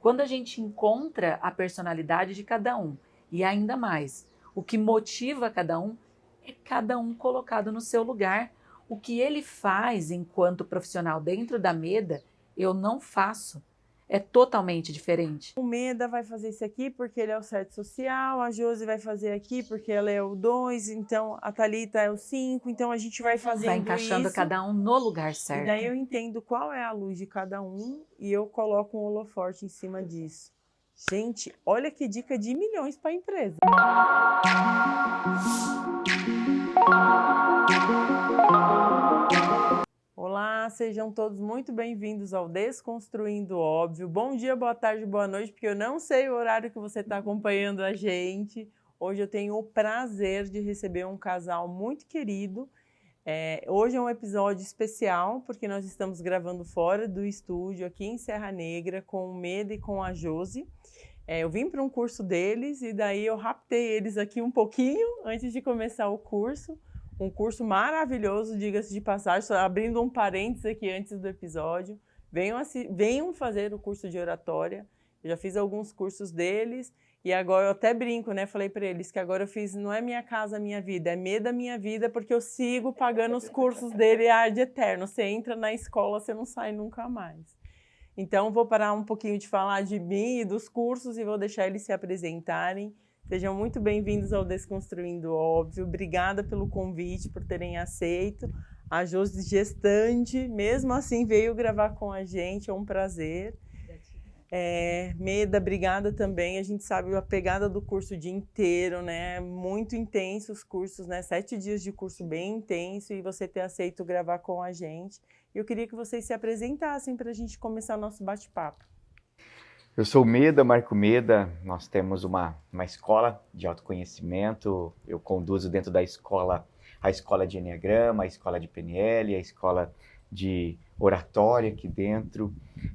Quando a gente encontra a personalidade de cada um, e ainda mais, o que motiva cada um é cada um colocado no seu lugar. O que ele faz enquanto profissional dentro da Meda, eu não faço. É totalmente diferente. O Meda vai fazer isso aqui porque ele é o 7 social, a Josi vai fazer aqui porque ela é o 2, então a Thalita é o 5, então a gente vai fazendo Vai encaixando isso, cada um no lugar e certo. daí eu entendo qual é a luz de cada um e eu coloco um holoforte em cima disso. Gente, olha que dica de milhões para a empresa. Olá, sejam todos muito bem-vindos ao Desconstruindo o Óbvio. Bom dia, boa tarde, boa noite, porque eu não sei o horário que você está acompanhando a gente. Hoje eu tenho o prazer de receber um casal muito querido. Hoje é um episódio especial, porque nós estamos gravando fora do estúdio, aqui em Serra Negra, com o Meda e com a Josi. Eu vim para um curso deles e daí eu raptei eles aqui um pouquinho antes de começar o curso. Um curso maravilhoso, diga-se de passagem, só abrindo um parênteses aqui antes do episódio. Venham fazer o curso de oratória. Eu já fiz alguns cursos deles e agora eu até brinco, né? Falei para eles que agora eu fiz, não é Minha Casa Minha Vida, é Meda Minha Vida, porque eu sigo pagando os cursos dele ad eterno. Você entra na escola, você não sai nunca mais. Então, vou parar um pouquinho de falar de mim e dos cursos e vou deixar eles se apresentarem. Sejam muito bem-vindos ao Desconstruindo o Óbvio. Obrigada pelo convite, por terem aceito. A Josi, gestante, mesmo assim veio gravar com a gente, é um prazer. Meda, obrigada também. A gente sabe a pegada do curso o dia inteiro, né? Muito intenso os cursos, né? 7 dias de curso bem intenso e você ter aceito gravar com a gente. Eu queria que vocês se apresentassem para a gente começar nosso bate-papo. Eu sou o Meda, Marco Meda. Nós temos uma escola de autoconhecimento. Eu conduzo dentro da escola a escola de Enneagrama, a escola de PNL, a escola de oratória aqui dentro.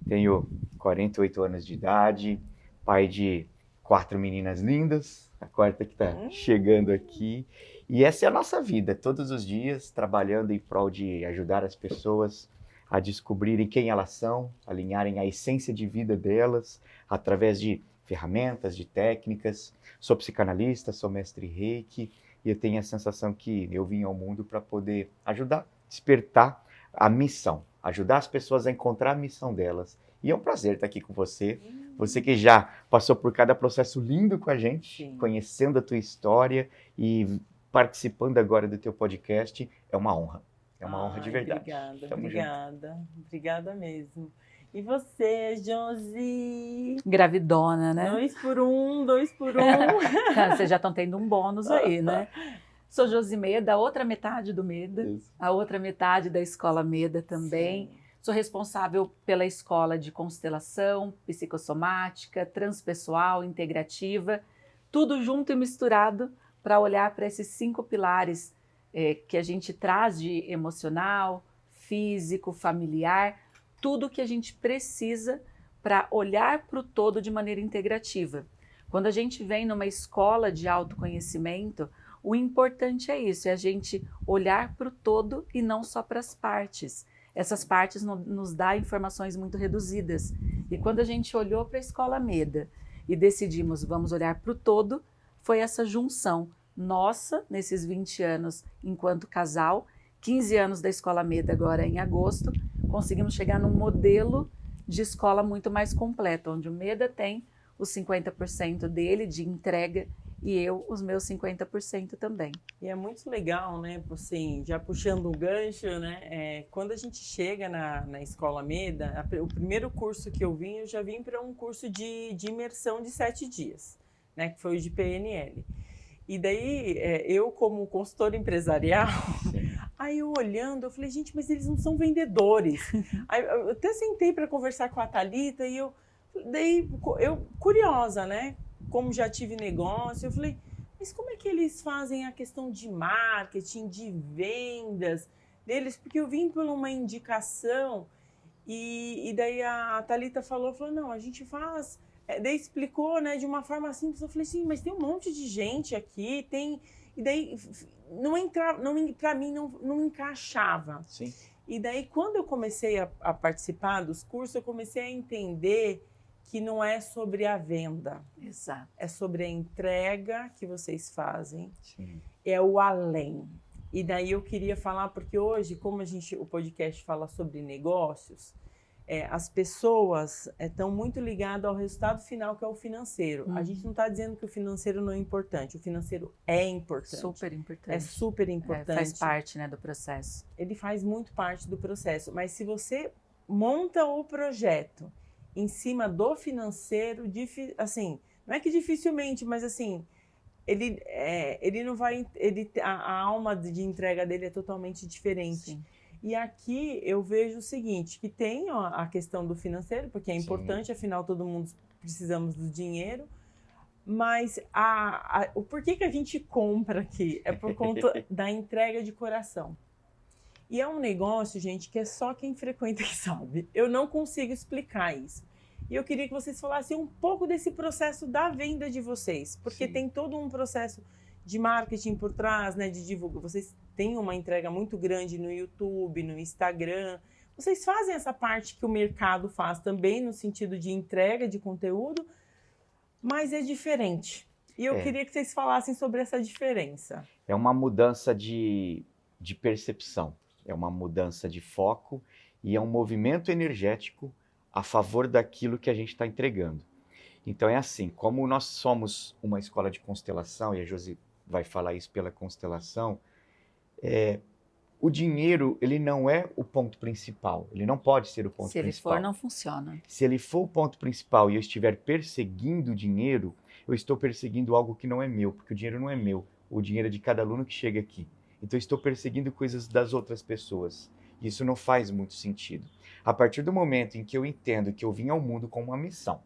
Tenho 48 anos de idade, pai de 4 meninas lindas, a quarta que está chegando aqui. E essa é a nossa vida, todos os dias, trabalhando em prol de ajudar as pessoas a descobrirem quem elas são, alinharem a essência de vida delas, através de ferramentas, de técnicas. Sou psicanalista, sou mestre Reiki, e eu tenho a sensação que eu vim ao mundo para poder ajudar, despertar a missão, ajudar as pessoas a encontrar a missão delas. E é um prazer estar aqui com você, você que já passou por cada processo lindo com a gente, Sim. Conhecendo a tua história e participando agora do teu podcast, é uma honra. É uma honra de verdade. Obrigada, Tamo obrigada. Obrigada mesmo. E você, Josi? Gravidona, né? 2 por 1, 2 por 1. Vocês já estão tendo um bônus aí, né? Sou Josi Meda, a outra metade do Meda, Isso. a outra metade da Escola Meda também. Sim. Sou responsável pela escola de constelação, psicossomática, transpessoal, integrativa, tudo junto e misturado para olhar para esses 5 pilares que a gente traz de emocional, físico, familiar, tudo que a gente precisa para olhar para o todo de maneira integrativa. Quando a gente vem numa escola de autoconhecimento, o importante é isso, é a gente olhar para o todo e não só para as partes. Essas partes nos dão informações muito reduzidas. E quando a gente olhou para a Escola Meda e decidimos, vamos olhar para o todo, foi essa junção nossa, nesses 20 anos enquanto casal, 15 anos da Escola Meda agora em agosto, conseguimos chegar num modelo de escola muito mais completo, onde o Meda tem os 50% dele de entrega e eu os meus 50% também. E é muito legal, né? Assim, já puxando o gancho, né? Quando a gente chega na Escola Meda, o primeiro curso que eu já vim para um curso de imersão de 7 dias, né? Que foi o de PNL. E daí, eu como consultora empresarial, aí eu olhando, eu falei, gente, mas eles não são vendedores. Aí eu até sentei para conversar com a Thalita e eu curiosa, né? Como já tive negócio, eu falei, mas como é que eles fazem a questão de marketing, de vendas deles? Porque eu vim por uma indicação e daí a Thalita falou, não, a gente faz... Daí explicou, né, de uma forma simples. Eu falei assim, mas tem um monte de gente aqui, e daí para mim não encaixava. Sim. E daí quando eu comecei a participar dos cursos, eu comecei a entender que não é sobre a venda. Exato. É sobre a entrega que vocês fazem. Sim. É o além. E daí eu queria falar, porque hoje, como o podcast fala sobre negócios, as pessoas estão muito ligadas ao resultado final, que é o financeiro. A gente não está dizendo que o financeiro não é importante. O financeiro é importante. Super importante. É super importante. Faz parte, né, do processo. Ele faz muito parte do processo. Mas se você monta o projeto em cima do financeiro, assim, não é que dificilmente, mas assim, ele não vai, a alma de entrega dele é totalmente diferente. Sim. E aqui eu vejo o seguinte, que tem a questão do financeiro, porque é importante, Sim. afinal todo mundo precisamos do dinheiro, mas o porquê que a gente compra aqui é por conta da entrega de coração. E é um negócio, gente, que é só quem frequenta que sabe. Eu não consigo explicar isso. E eu queria que vocês falassem um pouco desse processo da venda de vocês, porque Sim. tem todo um processo de marketing por trás, né, de divulgação. Vocês têm uma entrega muito grande no YouTube, no Instagram. Vocês fazem essa parte que o mercado faz também, no sentido de entrega de conteúdo, mas é diferente. E eu queria que vocês falassem sobre essa diferença. É uma mudança de percepção, é uma mudança de foco e é um movimento energético a favor daquilo que a gente está entregando. Então é assim, como nós somos uma escola de constelação, e a Josi vai falar isso pela constelação, o dinheiro, ele não é o ponto principal, ele não pode ser o ponto principal. Se ele for, não funciona. Se ele for o ponto principal e eu estiver perseguindo o dinheiro, eu estou perseguindo algo que não é meu, porque o dinheiro não é meu, o dinheiro é de cada aluno que chega aqui. Então eu estou perseguindo coisas das outras pessoas. Isso não faz muito sentido. A partir do momento em que eu entendo que eu vim ao mundo com uma missão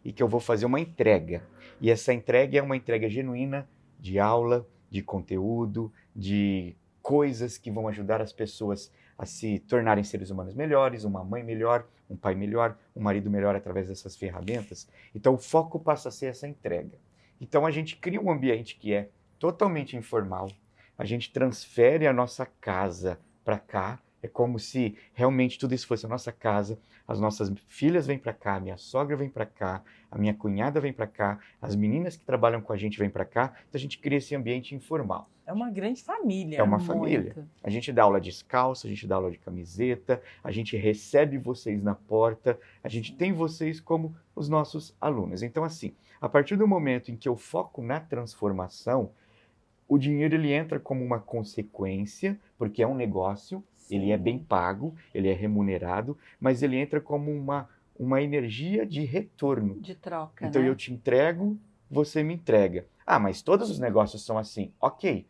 e que eu vou fazer uma entrega, e essa entrega é uma entrega genuína de aula, de conteúdo, de coisas que vão ajudar as pessoas a se tornarem seres humanos melhores, uma mãe melhor, um pai melhor, um marido melhor através dessas ferramentas. Então o foco passa a ser essa entrega. Então a gente cria um ambiente que é totalmente informal, a gente transfere a nossa casa para cá, é como se realmente tudo isso fosse a nossa casa, as nossas filhas vêm para cá, minha sogra vem para cá, a minha cunhada vem para cá, as meninas que trabalham com a gente vêm para cá, então a gente cria esse ambiente informal. É uma grande família. É uma Muito. família. A gente dá aula descalço, a gente dá aula de camiseta, a gente recebe vocês na porta, a gente tem vocês como os nossos alunos. Então assim, a partir do momento em que eu foco na transformação, o dinheiro ele entra como uma consequência, porque é um negócio, ele é bem pago, ele é remunerado, mas ele entra como uma energia de retorno. De troca, Então né? eu te entrego, você me entrega. Ah, mas todos os negócios são assim. Ok,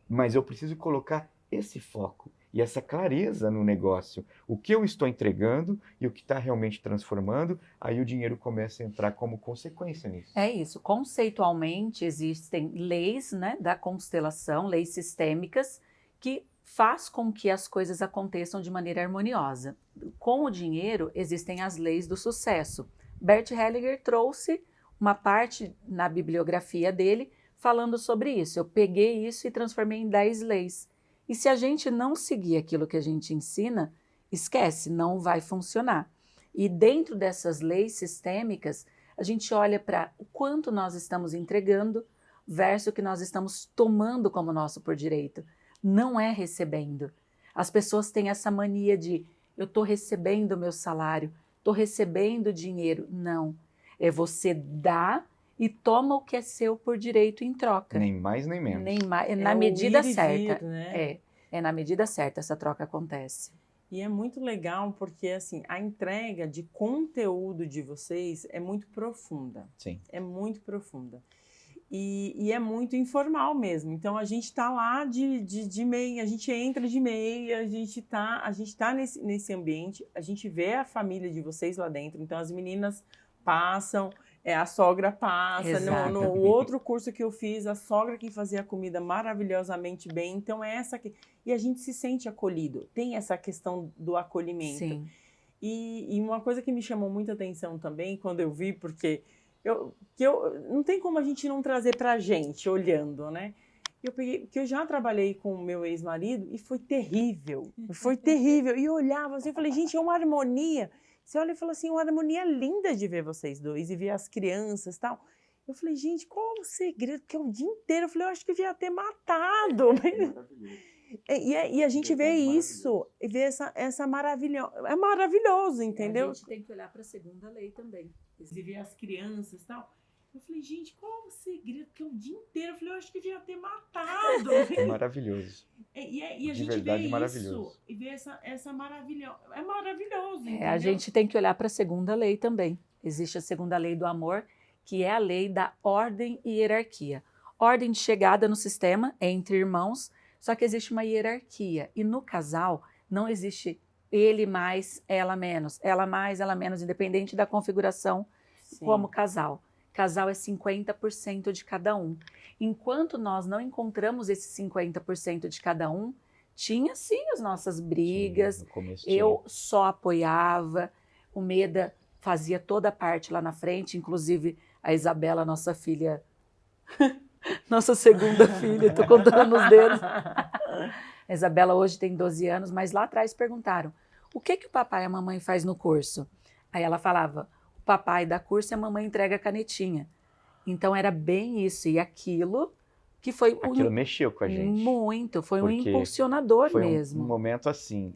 mas eu preciso colocar esse foco e essa clareza no negócio. O que eu estou entregando e o que está realmente transformando, aí o dinheiro começa a entrar como consequência nisso. É isso. Conceitualmente, existem leis, né, da constelação, leis sistêmicas, que faz com que as coisas aconteçam de maneira harmoniosa. Com o dinheiro, existem as leis do sucesso. Bert Hellinger trouxe uma parte na bibliografia dele falando sobre isso. Eu peguei isso e transformei em 10 leis. E se a gente não seguir aquilo que a gente ensina, esquece, não vai funcionar. E dentro dessas leis sistêmicas, a gente olha para o quanto nós estamos entregando versus o que nós estamos tomando como nosso por direito. Não é recebendo. As pessoas têm essa mania de eu estou recebendo o meu salário, estou recebendo dinheiro. Não. É você dar e toma o que é seu por direito em troca. Nem mais nem menos. Nem mais, É na o medida ir e certa. vir, né? É na medida certa essa troca acontece. E é muito legal porque assim, a entrega de conteúdo de vocês é muito profunda. Sim. É muito profunda. E é muito informal mesmo. Então a gente está lá de meia, a gente entra de meia, a gente tá nesse ambiente, a gente vê a família de vocês lá dentro. Então as meninas passam, a sogra passa. Exato. No outro curso que eu fiz, a sogra que fazia a comida maravilhosamente bem. Então é essa que. E a gente se sente acolhido. Tem essa questão do acolhimento. Sim. E uma coisa que me chamou muita atenção também, quando eu vi, porque não tem como a gente não trazer pra gente, olhando, né? Que eu já trabalhei com o meu ex-marido e foi terrível. Foi terrível. E eu olhava assim, eu falei, gente, é uma harmonia Você olha e fala assim, uma harmonia linda de ver vocês dois e ver as crianças e tal. Eu falei, gente, qual é o segredo? Porque o dia inteiro eu falei, eu acho que eu devia ter matado. E a gente vê isso, e vê essa maravilha. É maravilhoso, entendeu? A gente tem que olhar para a segunda lei também. E ver as crianças e tal. Eu falei, gente, qual é o segredo? Porque o dia inteiro eu falei, eu acho que eu devia ter matado. É maravilhoso. E a De gente verdade, vê maravilhoso. isso e vê essa maravilha. É maravilhoso, entendeu? A gente tem que olhar para a segunda lei também. Existe a segunda lei do amor, que é a lei da ordem e hierarquia. Ordem de chegada no sistema é entre irmãos, só que existe uma hierarquia. E no casal não existe ele mais, ela menos, ela mais, ela menos, independente da configuração. Sim. Como casal. Casal é 50% de cada um. Enquanto nós não encontramos esse 50% de cada um, tinha sim as nossas brigas, no começo eu só apoiava, o Meda fazia toda a parte lá na frente, inclusive a Isabela, nossa filha, nossa segunda filha, estou contando nos dedos. A Isabela hoje tem 12 anos, mas lá atrás perguntaram, o que o papai e a mamãe faz no curso? Aí ela falava, o papai dá curso e a mamãe entrega a canetinha. Então era bem isso, e aquilo que foi... Aquilo mexeu com a gente. Muito, foi um impulsionador mesmo. Foi um momento assim,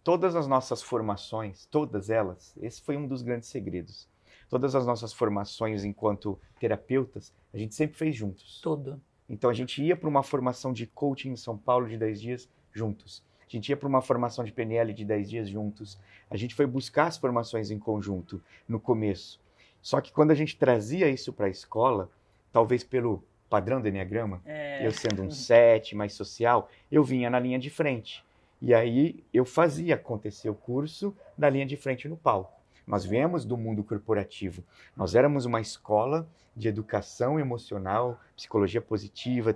todas as nossas formações, todas elas, esse foi um dos grandes segredos. Todas as nossas formações enquanto terapeutas, a gente sempre fez juntos. Tudo. Então a gente ia para uma formação de coaching em São Paulo de 10 dias juntos. A gente ia para uma formação de PNL de 10 dias juntos. A gente foi buscar as formações em conjunto no começo. Só que quando a gente trazia isso para a escola, talvez pelo padrão do Enneagrama, eu sendo um 7, mais social, eu vinha na linha de frente. E aí eu fazia acontecer o curso na linha de frente no palco. Nós viemos do mundo corporativo. Nós éramos uma escola de educação emocional, psicologia positiva,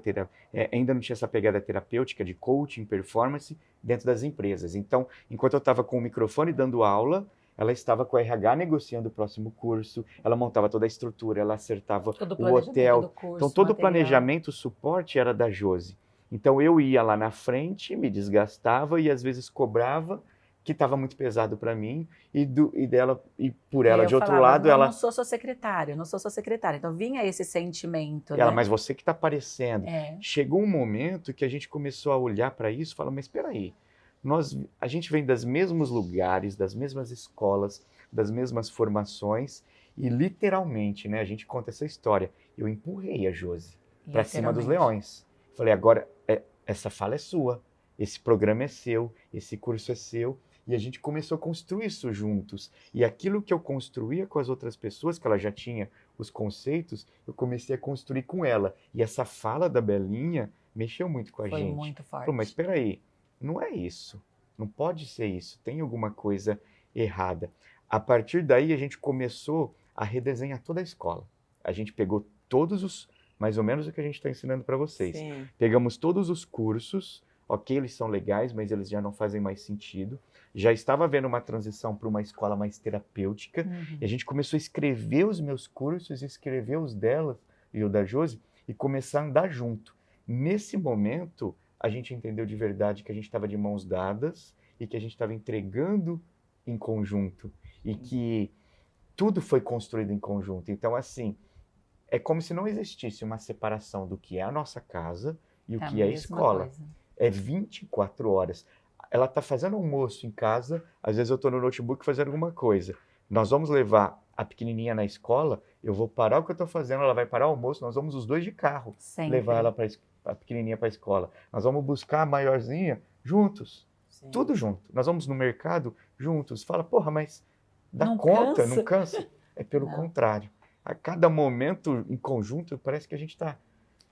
ainda não tinha essa pegada terapêutica de coaching, performance dentro das empresas. Então, enquanto eu estava com o microfone dando aula, ela estava com a RH negociando o próximo curso, ela montava toda a estrutura, ela acertava o hotel. Curso, então, todo material. O planejamento, o suporte era da Josi. Então, eu ia lá na frente, me desgastava e às vezes cobrava, que estava muito pesado para mim, e por ela, de outro lado, eu ela... Eu não sou sua secretária. Então, vinha esse sentimento, ela, né? mas você que está aparecendo. Chegou um momento que a gente começou a olhar para isso e falar, mas espera aí, a gente vem dos mesmos lugares, das mesmas escolas, das mesmas formações, e literalmente, né, a gente conta essa história. Eu empurrei a Josi para cima dos leões. Falei, agora, essa fala é sua, esse programa é seu, esse curso é seu, e a gente começou a construir isso juntos. E aquilo que eu construía com as outras pessoas, que ela já tinha os conceitos, eu comecei a construir com ela. E essa fala da Belinha mexeu muito com a gente. Foi muito forte. Falei, mas espera aí, não é isso, não pode ser isso, tem alguma coisa errada. A partir daí a gente começou a redesenhar toda a escola. A gente pegou mais ou menos o que a gente está ensinando para vocês. Sim. Pegamos todos os cursos, ok, eles são legais, mas eles já não fazem mais sentido. Já estava havendo uma transição para uma escola mais terapêutica, e a gente começou a escrever os meus cursos, escrever os dela e o da Josi, e começar a andar junto. Nesse momento, a gente entendeu de verdade que a gente estava de mãos dadas e que a gente estava entregando em conjunto e que tudo foi construído em conjunto. Então, assim, é como se não existisse uma separação do que é a nossa casa e o que é a escola. Coisa. É 24 horas. Ela está fazendo almoço em casa, às vezes eu estou no notebook fazendo alguma coisa. Nós vamos levar a pequenininha na escola, eu vou parar o que eu estou fazendo, ela vai parar o almoço, nós vamos os dois de carro levar ela a pequenininha para a escola. Nós vamos buscar a maiorzinha juntos, tudo junto. Nós vamos no mercado juntos. Fala, porra, mas dá conta, não cansa? É pelo contrário. A cada momento em conjunto, parece que a gente está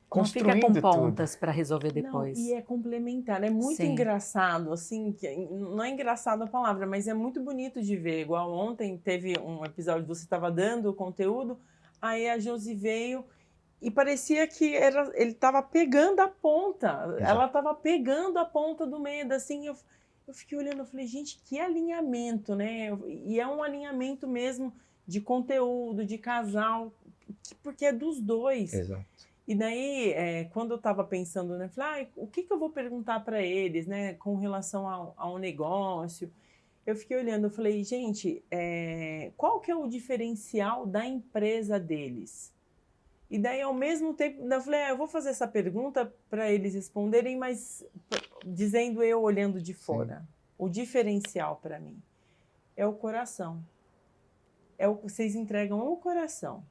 construindo tudo. Não fica com pontas para resolver depois. Não, e é complementar, é muito engraçado, assim, não é engraçado a palavra, mas é muito bonito de ver. Igual ontem teve um episódio que você estava dando o conteúdo, aí a Josi veio e parecia que ele estava pegando a ponta. Exato. Ela estava pegando a ponta do medo, assim, eu fiquei olhando, eu falei, gente, que alinhamento, né? E é um alinhamento mesmo de conteúdo, de casal, porque é dos dois. Exato. E daí, quando eu estava pensando, né, falei, o que eu vou perguntar para eles, né, com relação ao negócio? eu fiquei olhando, eu falei, gente, qual que é o diferencial da empresa deles? E daí, ao mesmo tempo, eu falei, eu vou fazer essa pergunta para eles responderem, mas dizendo eu olhando de fora. Sim. O diferencial para mim é o coração. Vocês entregam o coração.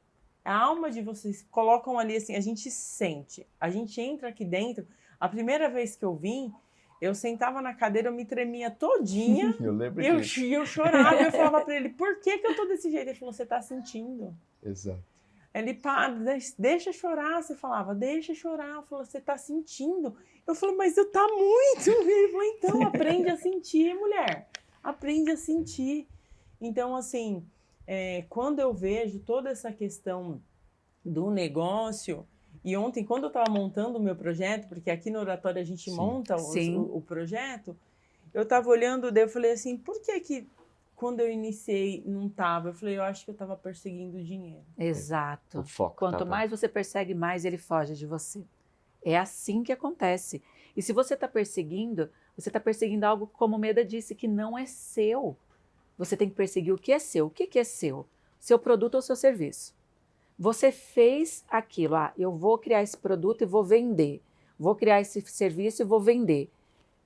A alma de vocês colocam ali assim, a gente sente. A gente entra aqui dentro. A primeira vez que eu vim, eu sentava na cadeira, eu me tremia todinha. Eu lembro disso. Eu chorava, eu falava para ele, por que eu tô desse jeito? Ele falou, você tá sentindo. Exato. Ele, pá, deixa chorar. Você falava, deixa chorar. Eu falei, você tá sentindo. Eu falei, mas eu tá muito. Ele falou, então, aprende a sentir, mulher. Aprende a sentir. Então, assim, quando eu vejo toda essa questão do negócio, e ontem, quando eu estava montando o meu projeto, porque aqui no Oratório a gente monta o projeto, eu estava olhando, daí eu falei assim, por que quando eu iniciei não estava? Eu falei, eu acho que eu estava perseguindo o dinheiro. Exato. O foco Quanto mais você persegue, mais ele foge de você. É assim que acontece. E se você está perseguindo algo, como Meda disse, que não é seu. Você tem que perseguir o que é seu. O que é seu? Seu produto ou seu serviço. Você fez aquilo. Eu vou criar esse produto e vou vender. Vou criar esse serviço e vou vender.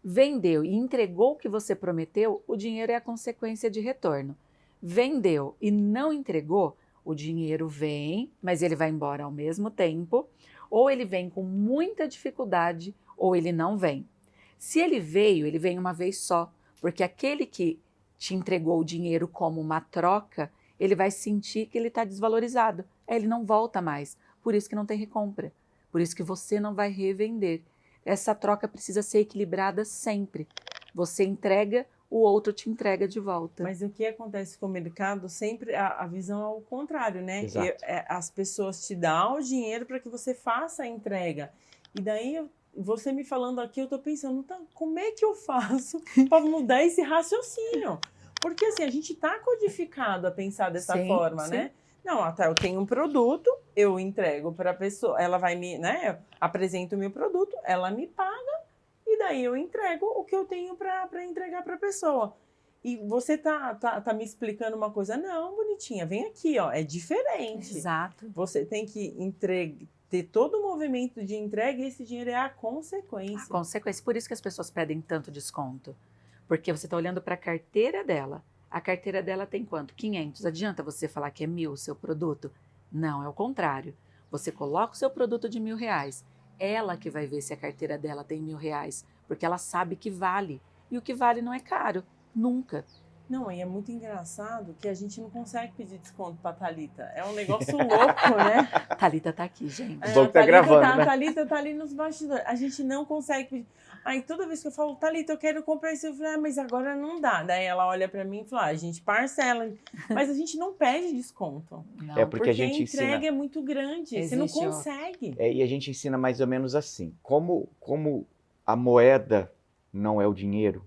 Vendeu e entregou o que você prometeu, o dinheiro é a consequência de retorno. Vendeu e não entregou, o dinheiro vem, mas ele vai embora ao mesmo tempo, ou ele vem com muita dificuldade, ou ele não vem. Se ele vem uma vez só, porque aquele que te entregou o dinheiro como uma troca, ele vai sentir que ele está desvalorizado. Ele não volta mais, por isso que não tem recompra, por isso que você não vai revender. Essa troca precisa ser equilibrada sempre. Você entrega, o outro te entrega de volta. Mas o que acontece com o mercado, sempre a visão é o contrário, né? As pessoas te dão o dinheiro para que você faça a entrega. E daí, você me falando aqui, eu estou pensando, tá, como é que eu faço para mudar esse raciocínio? Porque assim, a gente está codificado a pensar dessa forma, né? Não, até eu tenho um produto, eu entrego para a pessoa, ela vai me, né? Eu apresento o meu produto, ela me paga e daí eu entrego o que eu tenho para entregar para a pessoa. E você tá me explicando uma coisa, não, bonitinha, vem aqui, ó, é diferente. Exato. Você tem que ter todo o movimento de entrega e esse dinheiro é a consequência. A consequência, por isso que as pessoas pedem tanto desconto. Porque você está olhando para a carteira dela. A carteira dela tem quanto? 500. Adianta você falar que é 1.000 o seu produto? Não, é o contrário. Você coloca o seu produto de R$1.000. Ela que vai ver se a carteira dela tem R$1.000. Porque ela sabe que vale. E o que vale não é caro. Nunca. Não, e é muito engraçado que a gente não consegue pedir desconto para a Thalita. É um negócio louco, né? Thalita tá aqui, gente. O tá gravando, né? A Thalita tá ali nos bastidores. A gente não consegue pedir. Aí toda vez que eu falo, Thalita, eu quero comprar isso, eu falo, mas agora não dá. Daí ela olha para mim e fala, a gente parcela. Mas a gente não pede desconto. Não, porque a gente ensina... a entrega é muito grande, você não consegue. E a gente ensina mais ou menos assim. Como a moeda não é o dinheiro,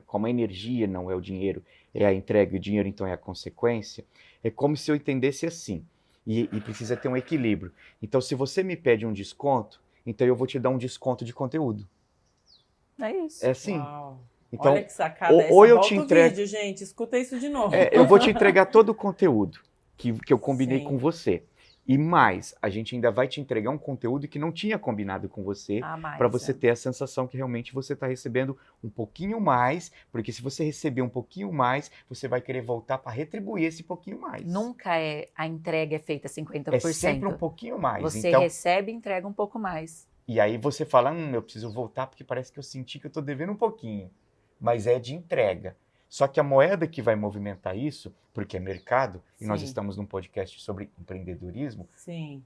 como a energia não é o dinheiro, é a entrega e o dinheiro então é a consequência, é como se eu entendesse assim, e precisa ter um equilíbrio. Então, se você me pede um desconto, então eu vou te dar um desconto de conteúdo. É isso. É assim. Uau. Então, olha que sacada ou eu volta te entrego... vídeo, gente, escuta isso de novo. Eu vou te entregar todo o conteúdo que eu combinei com você. E mais, a gente ainda vai te entregar um conteúdo que não tinha combinado com você, para você ter a sensação que realmente você está recebendo um pouquinho mais, porque se você receber um pouquinho mais, você vai querer voltar para retribuir esse pouquinho mais. Nunca a entrega é feita 50%. É sempre um pouquinho mais. Você recebe e entrega um pouco mais. E aí você fala, eu preciso voltar porque parece que eu senti que eu estou devendo um pouquinho. Mas é de entrega. Só que a moeda que vai movimentar isso, porque é mercado, e nós estamos num podcast sobre empreendedorismo,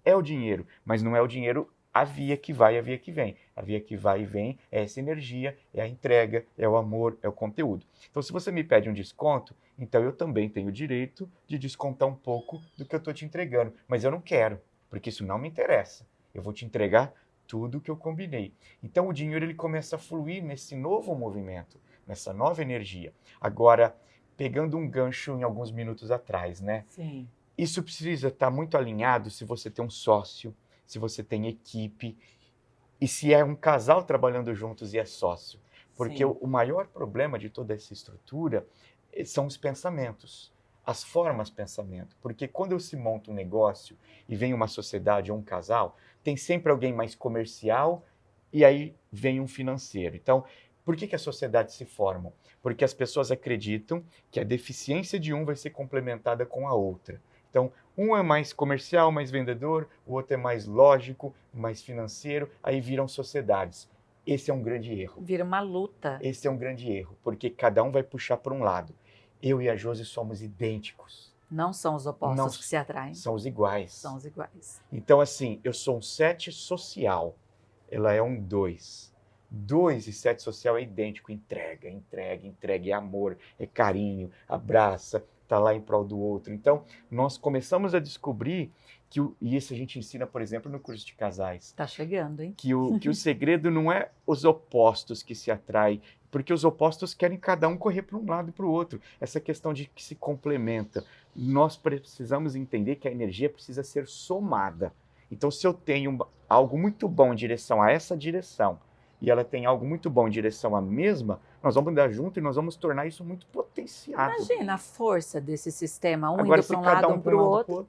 é o dinheiro. Mas não é o dinheiro a via que vai, a via que vem. A via que vai e vem é essa energia, é a entrega, é o amor, é o conteúdo. Então, se você me pede um desconto, então eu também tenho o direito de descontar um pouco do que eu estou te entregando. Mas eu não quero, porque isso não me interessa. Eu vou te entregar tudo que eu combinei. Então, o dinheiro ele começa a fluir nesse novo movimento, nessa nova energia. Agora, pegando um gancho em alguns minutos atrás, né? Sim. Isso precisa estar muito alinhado se você tem um sócio, se você tem equipe, e se é um casal trabalhando juntos e é sócio. Porque o maior problema de toda essa estrutura são os pensamentos, as formas de pensamento. Porque quando se monta um negócio e vem uma sociedade ou um casal, tem sempre alguém mais comercial e aí vem um financeiro. Então, por que as sociedades se formam? Porque as pessoas acreditam que a deficiência de um vai ser complementada com a outra. Então, um é mais comercial, mais vendedor, o outro é mais lógico, mais financeiro, aí viram sociedades. Esse é um grande erro. Vira uma luta. Esse é um grande erro, porque cada um vai puxar para um lado. Eu e a Josi somos idênticos. Não são os opostos que se atraem. São os iguais. São os iguais. Então, assim, eu sou um 7 social, ela é um 2. 2 e 7 social é idêntico, entrega, é amor, é carinho, abraça, tá lá em prol do outro. Então, nós começamos a descobrir e isso a gente ensina, por exemplo, no curso de casais. Tá chegando, hein? Que o segredo não é os opostos que se atraem, porque os opostos querem cada um correr para um lado e para o outro. Essa questão de que se complementa. Nós precisamos entender que a energia precisa ser somada. Então, se eu tenho algo muito bom em direção a essa direção, e ela tem algo muito bom em direção à mesma, nós vamos andar junto e nós vamos tornar isso muito potenciado. Imagina a força desse sistema, um agora, indo para um lado, um para o outro.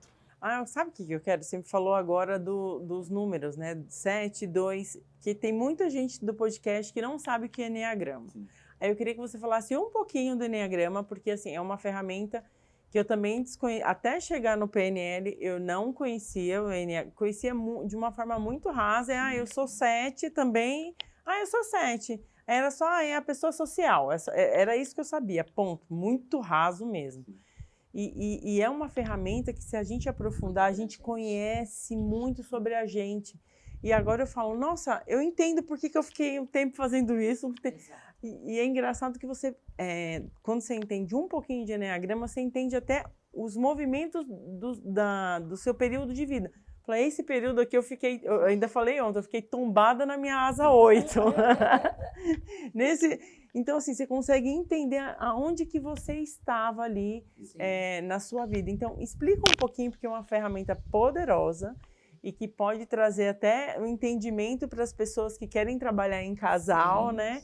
Sabe o que eu quero? Você me falou agora dos números, né? 7, 2, que tem muita gente do podcast que não sabe o que é Eneagrama. Sim. Aí eu queria que você falasse um pouquinho do Eneagrama, porque assim, é uma ferramenta que eu também desconhecia. Até chegar no PNL, eu não conhecia o Eneagrama. Conhecia de uma forma muito rasa. Eu sou 7 também. Eu sou 7. Era só é a pessoa social. Era isso que eu sabia, ponto. Muito raso mesmo. E é uma ferramenta que, se a gente aprofundar, a gente conhece muito sobre a gente. E agora eu falo, nossa, eu entendo por que eu fiquei um tempo fazendo isso. E é engraçado que você, quando você entende um pouquinho de Eneagrama, você entende até os movimentos do seu período de vida. Falei, esse período aqui eu ainda falei ontem, eu fiquei tombada na minha asa 8. Então, assim, você consegue entender aonde que você estava ali na sua vida. Então, explica um pouquinho, porque é uma ferramenta poderosa e que pode trazer até um entendimento para as pessoas que querem trabalhar em casal, né?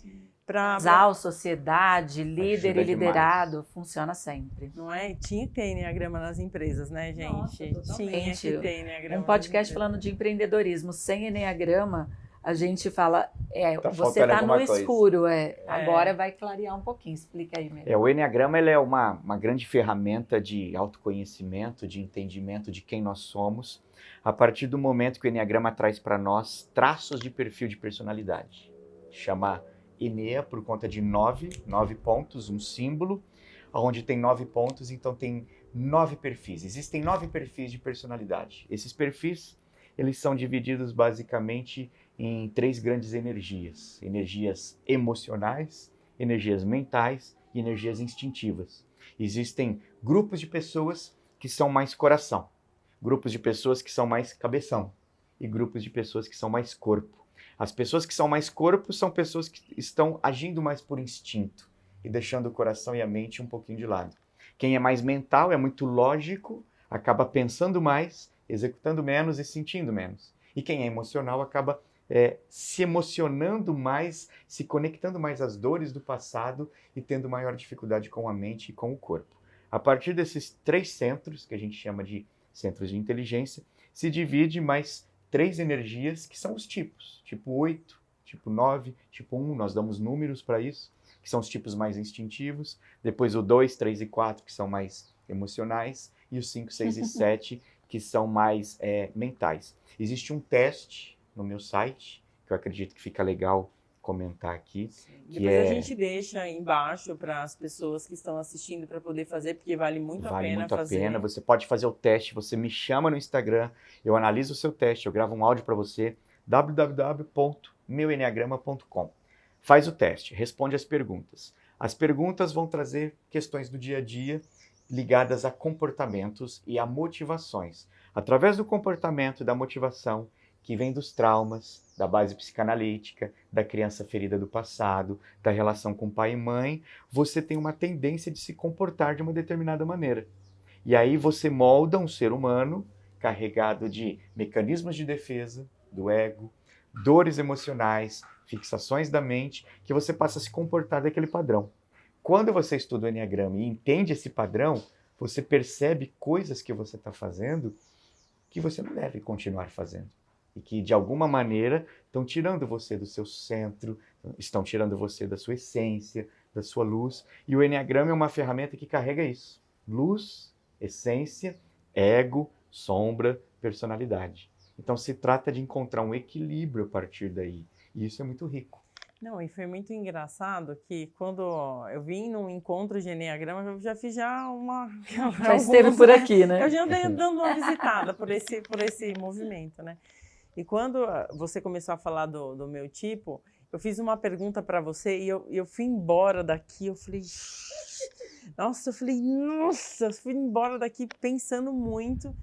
Casal, sociedade, líder e liderado, funciona sempre. Não é? Tinha que ter Eneagrama nas empresas, né, gente? Nossa, tinha que ter Eneagrama. Um podcast falando de empreendedorismo sem Eneagrama, a gente fala, você está no escuro, agora vai clarear um pouquinho, explica aí mesmo. O Eneagrama ele é uma grande ferramenta de autoconhecimento, de entendimento de quem nós somos, a partir do momento que o Eneagrama traz para nós traços de perfil de personalidade. Chama Enea por conta de 9 pontos, um símbolo, onde tem 9 pontos, então tem 9 perfis. Existem 9 perfis de personalidade. Esses perfis, eles são divididos basicamente em 3 grandes energias. Energias emocionais, energias mentais e energias instintivas. Existem grupos de pessoas que são mais coração, grupos de pessoas que são mais cabeção e grupos de pessoas que são mais corpo. As pessoas que são mais corpo são pessoas que estão agindo mais por instinto e deixando o coração e a mente um pouquinho de lado. Quem é mais mental é muito lógico, acaba pensando mais, executando menos e sentindo menos. E quem é emocional acaba se emocionando mais, se conectando mais às dores do passado e tendo maior dificuldade com a mente e com o corpo. A partir desses 3 centros, que a gente chama de centros de inteligência, se divide mais 3 energias que são os tipos. Tipo 8, tipo 9, tipo 1, nós damos números para isso, que são os tipos mais instintivos. Depois o 2, 3 e 4, que são mais emocionais. E os 5, 6 e 7, que são mais mentais. Existe um teste no meu site, que eu acredito que fica legal comentar aqui. Depois a gente deixa embaixo para as pessoas que estão assistindo para poder fazer, porque vale muito a pena fazer. Vale muito a pena. Você pode fazer o teste, você me chama no Instagram, eu analiso o seu teste, eu gravo um áudio para você, www.meueneagrama.com. Faz o teste, responde as perguntas. As perguntas vão trazer questões do dia a dia ligadas a comportamentos e a motivações. Através do comportamento e da motivação, que vem dos traumas, da base psicanalítica, da criança ferida do passado, da relação com pai e mãe, você tem uma tendência de se comportar de uma determinada maneira. E aí você molda um ser humano carregado de mecanismos de defesa, do ego, dores emocionais, fixações da mente, que você passa a se comportar daquele padrão. Quando você estuda o Enneagrama e entende esse padrão, você percebe coisas que você está fazendo que você não deve continuar fazendo. E que, de alguma maneira, estão tirando você do seu centro, estão tirando você da sua essência, da sua luz. E o Enneagrama é uma ferramenta que carrega isso. Luz, essência, ego, sombra, personalidade. Então, se trata de encontrar um equilíbrio a partir daí. E isso é muito rico. Não, e foi muito engraçado que quando eu vim num encontro de Enneagrama, eu já fiz uma... Já esteve por aqui, né? Eu já andei dando uma visitada por esse movimento, né? E quando você começou a falar do meu tipo, eu fiz uma pergunta para você e eu fui embora daqui, eu fui embora daqui pensando muito,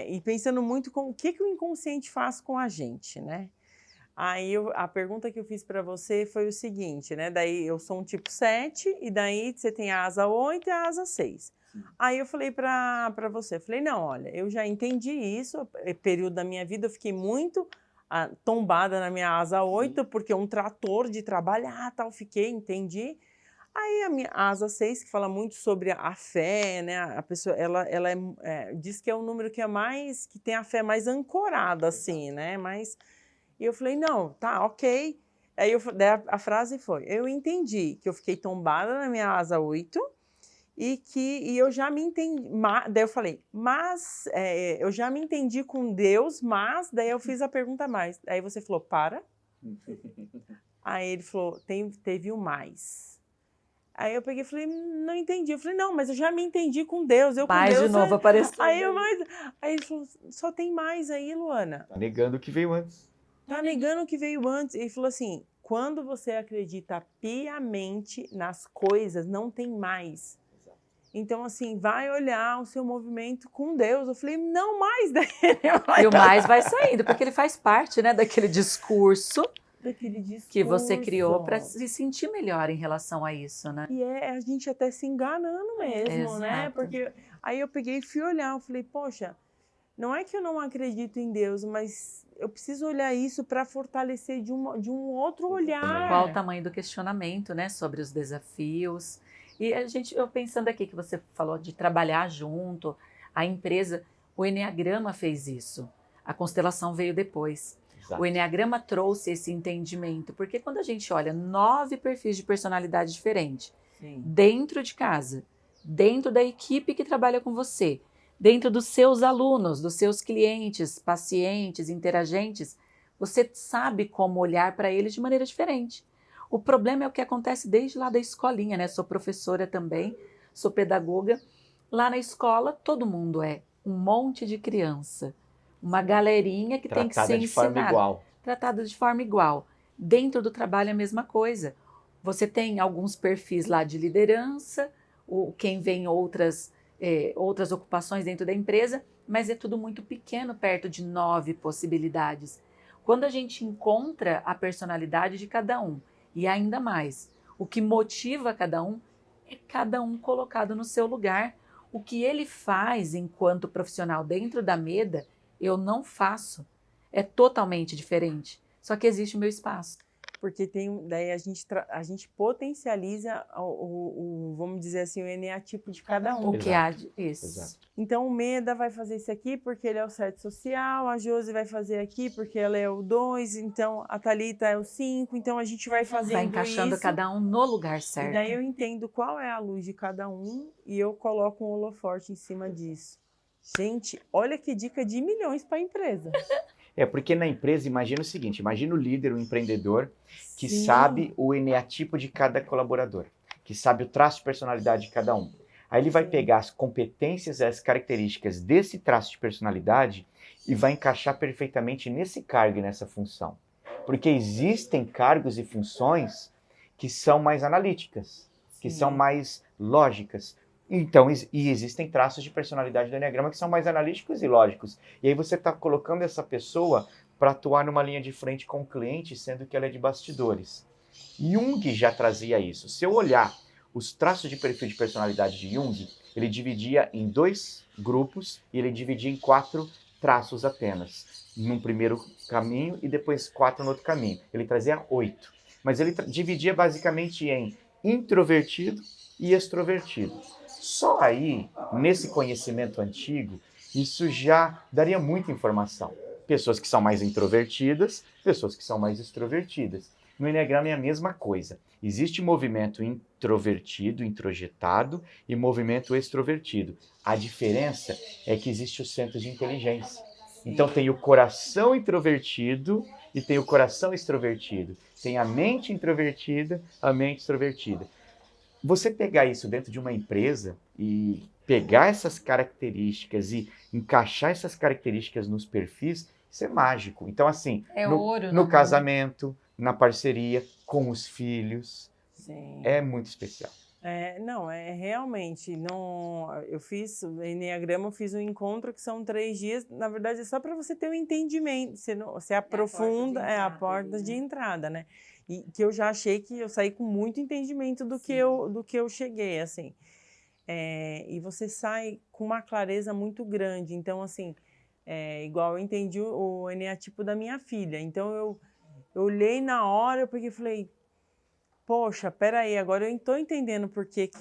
e pensando muito com o que o inconsciente faz com a gente, né? Aí a pergunta que eu fiz para você foi o seguinte, né? Daí eu sou um tipo 7 e daí você tem a asa 8 e a asa 6. Aí eu falei para você, falei, não, olha, eu já entendi isso, período da minha vida eu fiquei muito tombada na minha asa 8, porque um trator de trabalhar, tal, entendi. Aí a minha asa 6, que fala muito sobre a fé, né? A pessoa, ela diz que é o número que tem a fé mais ancorada, assim, né? E eu falei, não, tá, ok. Aí daí a frase foi, eu entendi que eu fiquei tombada na minha asa 8 e eu já me entendi, daí eu falei, mas eu já me entendi com Deus, mas daí eu fiz a pergunta mais. Aí você falou, para. Aí ele falou, teve o mais. Aí eu peguei e falei, não entendi. Eu falei, não, mas eu já me entendi com Deus. Mais com Deus, de novo apareceu. Aí ele falou, só tem mais aí, Luana. Tá negando o que veio antes. Tá negando o que veio antes. Ele falou assim, quando você acredita piamente nas coisas, não tem mais. Então, assim, vai olhar o seu movimento com Deus. Eu falei, não mais dele. E o mais vai saindo, porque ele faz parte, né, daquele discurso que você criou para se sentir melhor em relação a isso, né? E a gente até se enganando mesmo, né? Exato. Porque aí eu peguei e fui olhar, eu falei, poxa, não é que eu não acredito em Deus, mas eu preciso olhar isso para fortalecer de um outro olhar. Qual o tamanho do questionamento, né, sobre os desafios. E eu pensando aqui que você falou de trabalhar junto, a empresa, o Enneagrama fez isso. A constelação veio depois. Exato. O Enneagrama trouxe esse entendimento, porque quando a gente olha 9 perfis de personalidade diferente, Sim. dentro de casa, dentro da equipe que trabalha com você, dentro dos seus alunos, dos seus clientes, pacientes, interagentes, você sabe como olhar para eles de maneira diferente. O problema é o que acontece desde lá da escolinha, né? Sou professora também, sou pedagoga. Lá na escola, todo mundo é um monte de criança. Uma galerinha que tem que ser ensinada. Tratada de forma igual. Dentro do trabalho é a mesma coisa. Você tem alguns perfis lá de liderança, quem vem outras ocupações dentro da empresa, mas é tudo muito pequeno, perto de 9 possibilidades. Quando a gente encontra a personalidade de cada um, e ainda mais, o que motiva cada um é cada um colocado no seu lugar. O que ele faz enquanto profissional dentro da MEDA, eu não faço. É totalmente diferente. Só que existe o meu espaço. Porque daí a gente potencializa vamos dizer assim, o eneatipo de cada um. O que há isso. Exato. Então o Meda vai fazer isso aqui porque ele é o 7 social, a Josi vai fazer aqui porque ela é o 2, então a Thalita é o 5, então a gente vai fazendo isso. Vai encaixando cada um no lugar certo. E daí eu entendo qual é a luz de cada um e eu coloco um holoforte em cima disso. Gente, olha que dica de milhões para a empresa. Porque na empresa, imagina o seguinte, imagina o líder, o empreendedor, que Sim. sabe o eneatipo de cada colaborador, que sabe o traço de personalidade de cada um. Aí ele vai Sim. pegar as competências, as características desse traço de personalidade e vai encaixar perfeitamente nesse cargo e nessa função. Porque existem cargos e funções que são mais analíticas, que Sim. são mais lógicas. Então, e existem traços de personalidade do Enneagrama que são mais analíticos e lógicos. E aí você está colocando essa pessoa para atuar numa linha de frente com o cliente, sendo que ela é de bastidores. Jung já trazia isso. Se eu olhar os traços de perfil de personalidade de Jung, ele dividia em 2 grupos e ele dividia em 4 traços apenas. Num primeiro caminho e depois 4 no outro caminho. Ele trazia 8. Mas ele dividia basicamente em introvertido e extrovertido. Só aí, nesse conhecimento antigo, isso já daria muita informação. Pessoas que são mais introvertidas, pessoas que são mais extrovertidas. No Enneagrama é a mesma coisa. Existe movimento introvertido, introjetado e movimento extrovertido. A diferença é que existe o centro de inteligência. Então tem o coração introvertido e tem o coração extrovertido. Tem a mente introvertida, a mente extrovertida. Você pegar isso dentro de uma empresa e pegar essas características e encaixar essas características nos perfis, isso é mágico. Então, assim, no casamento, na parceria, com os filhos, Sim. É muito especial. Não, realmente, não, eu fiz o Enneagrama, eu fiz um encontro que são 3 dias, na verdade é só para você ter um entendimento, você aprofunda, a porta de entrada, né? E que eu já achei que eu saí com muito entendimento do que eu cheguei, assim. E você sai com uma clareza muito grande, então, assim, igual eu entendi o eneatipo da minha filha, então eu olhei na hora, porque falei, poxa, peraí, agora eu estou entendendo por que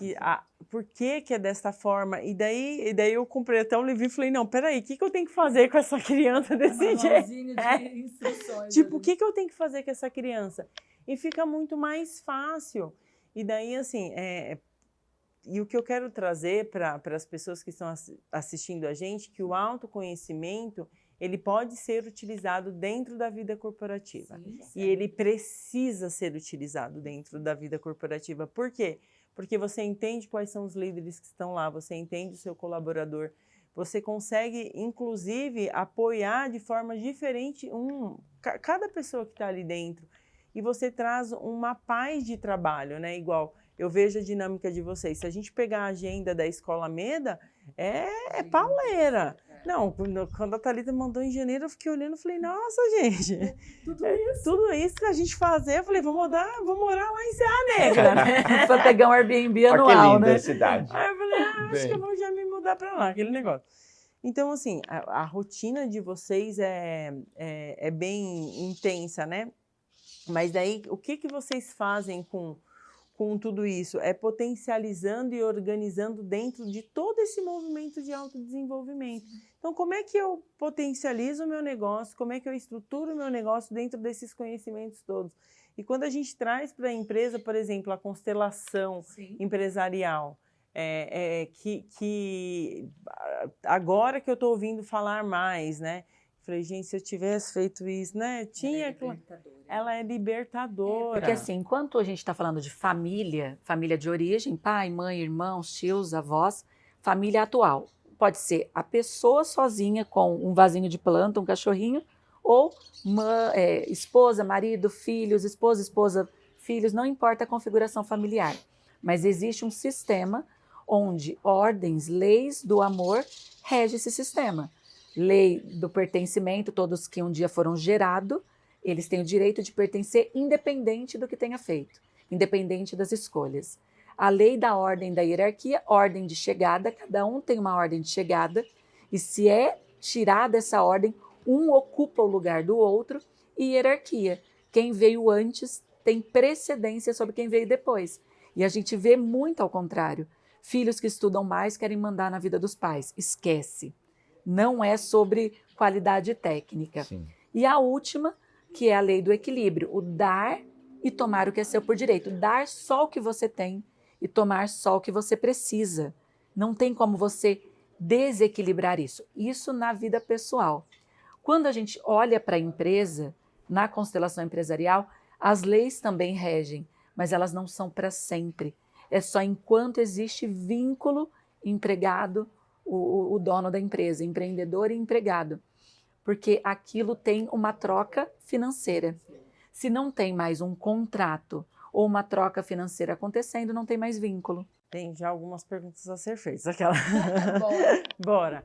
é dessa forma. E daí eu comprei até um livro e falei, não, peraí, o que eu tenho que fazer com essa criança desse jeito? De instruções. Tipo, o que eu tenho que fazer com essa criança? E fica muito mais fácil. E daí, assim, e o que eu quero trazer para as pessoas que estão assistindo a gente, que o autoconhecimento, ele pode ser utilizado dentro da vida corporativa. Sim. E ele precisa ser utilizado dentro da vida corporativa. Por quê? Porque você entende quais são os líderes que estão lá, você entende o seu colaborador, você consegue, inclusive, apoiar de forma diferente cada pessoa que está ali dentro. E você traz uma paz de trabalho, né? Igual, eu vejo a dinâmica de vocês. Se a gente pegar a agenda da Escola Meda, é pauleira. Não, quando a Thalita mandou em janeiro, eu fiquei olhando e falei, nossa, gente, tudo isso que a gente fazer, eu falei, vou morar lá em Serra Negra, né? Só pegar um Airbnb anual, que linda, né? A cidade. Aí eu falei, acho que eu vou já me mudar para lá, aquele negócio. Então, assim, a rotina de vocês é bem intensa, né? Mas daí, o que vocês fazem com tudo isso? É potencializando e organizando dentro de todo esse movimento de autodesenvolvimento. Então, como é que eu potencializo o meu negócio? Como é que eu estruturo o meu negócio dentro desses conhecimentos todos? E quando a gente traz para a empresa, por exemplo, a constelação empresarial, que agora que eu estou ouvindo falar mais, né? Falei, gente, se eu tivesse feito isso, né? Ela é libertadora. Porque assim, enquanto a gente está falando de família de origem, pai, mãe, irmãos, tios, avós, família atual. Pode ser a pessoa sozinha com um vasinho de planta, um cachorrinho, ou esposa, marido, filhos, esposa, filhos, não importa a configuração familiar. Mas existe um sistema onde ordens, leis do amor regem esse sistema. Lei do pertencimento, todos que um dia foram gerados, eles têm o direito de pertencer independente do que tenha feito, independente das escolhas. A lei da ordem da hierarquia, ordem de chegada, cada um tem uma ordem de chegada, e se é tirada essa ordem, um ocupa o lugar do outro, e hierarquia. Quem veio antes tem precedência sobre quem veio depois. E a gente vê muito ao contrário. Filhos que estudam mais querem mandar na vida dos pais. Esquece. Não é sobre qualidade técnica. Sim. E a última, que é a lei do equilíbrio, o dar e tomar o que é seu por direito. Dar só o que você tem e tomar só o que você precisa. Não tem como você desequilibrar isso. Isso na vida pessoal. Quando a gente olha para a empresa, na constelação empresarial, as leis também regem, mas elas não são para sempre. É só enquanto existe vínculo empregado, o dono da empresa, empreendedor e empregado. Porque aquilo tem uma troca financeira. Se não tem mais um contrato ou uma troca financeira acontecendo, não tem mais vínculo. Tem já algumas perguntas a ser feitas. Bora.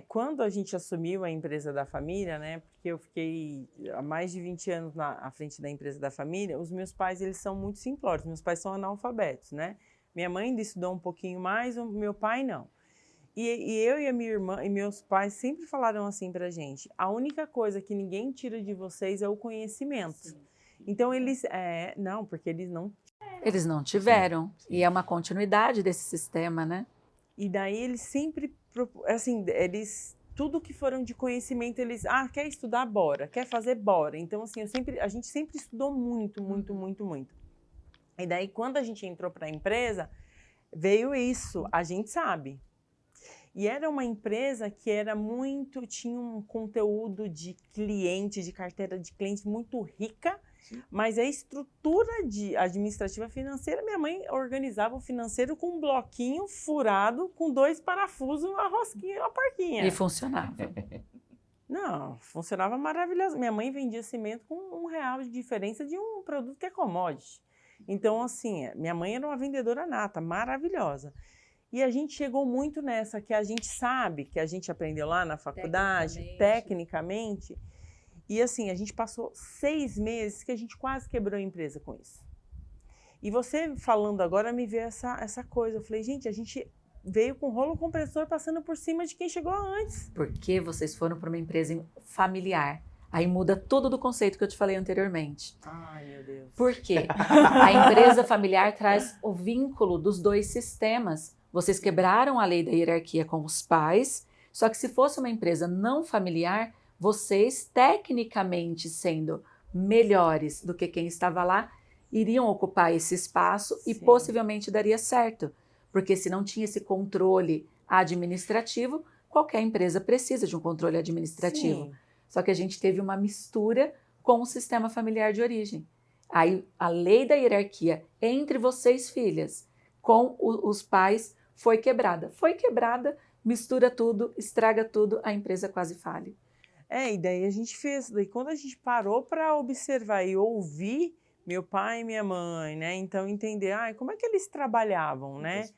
Quando a gente assumiu a empresa da família, né? Porque eu fiquei há mais de 20 anos à frente da empresa da família, os meus pais, eles são muito simplórios. Meus pais são analfabetos, né? Minha mãe ainda estudou um pouquinho mais, o meu pai não. E eu e a minha irmã e meus pais sempre falaram assim pra gente, a única coisa que ninguém tira de vocês é o conhecimento. Sim. Então eles, não, porque eles não Eles não tiveram. Sim. E é uma continuidade desse sistema, né? E daí eles sempre, assim, tudo que foram de conhecimento, eles, quer estudar, bora, quer fazer, bora. Então, assim, a gente sempre estudou muito, muito, muito, muito. E daí, quando a gente entrou para a empresa, veio isso, a gente sabe. E era uma empresa que tinha um conteúdo de cliente, de carteira de clientes muito rica, mas a estrutura administrativa financeira, minha mãe organizava o financeiro com um bloquinho furado, com 2 parafusos, uma rosquinha e uma porquinha. E funcionava. Não, funcionava maravilhoso. Minha mãe vendia cimento com R$1 de diferença de um produto que é commodity. Então, assim, minha mãe era uma vendedora nata, maravilhosa. E a gente chegou muito nessa, que a gente sabe, que a gente aprendeu lá na faculdade, tecnicamente. E assim, a gente passou 6 meses que a gente quase quebrou a empresa com isso. E você falando agora me veio essa coisa. Eu falei, gente, a gente veio com rolo compressor passando por cima de quem chegou antes. Porque vocês foram para uma empresa familiar. Aí muda tudo do conceito que eu te falei anteriormente. Ai, meu Deus. Por quê? A empresa familiar traz o vínculo dos 2 sistemas. Vocês quebraram a lei da hierarquia com os pais, só que se fosse uma empresa não familiar, vocês, tecnicamente sendo melhores do que quem estava lá, iriam ocupar esse espaço e possivelmente daria certo. Porque se não tinha esse controle administrativo, qualquer empresa precisa de um controle administrativo. Sim. Só que a gente teve uma mistura com o sistema familiar de origem. Aí a lei da hierarquia entre vocês, filhas, com os pais, foi quebrada. Foi quebrada, mistura tudo, estraga tudo, a empresa quase falha. E daí a gente fez. Daí quando a gente parou para observar e ouvir meu pai e minha mãe, né? Então entender, como é que eles trabalhavam, né?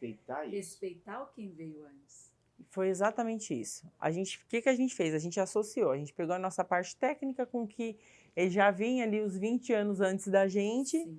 Respeitar quem veio antes. Foi exatamente isso. O que a gente fez? A gente associou, a gente pegou a nossa parte técnica com que ele já vinha ali os 20 anos antes da gente,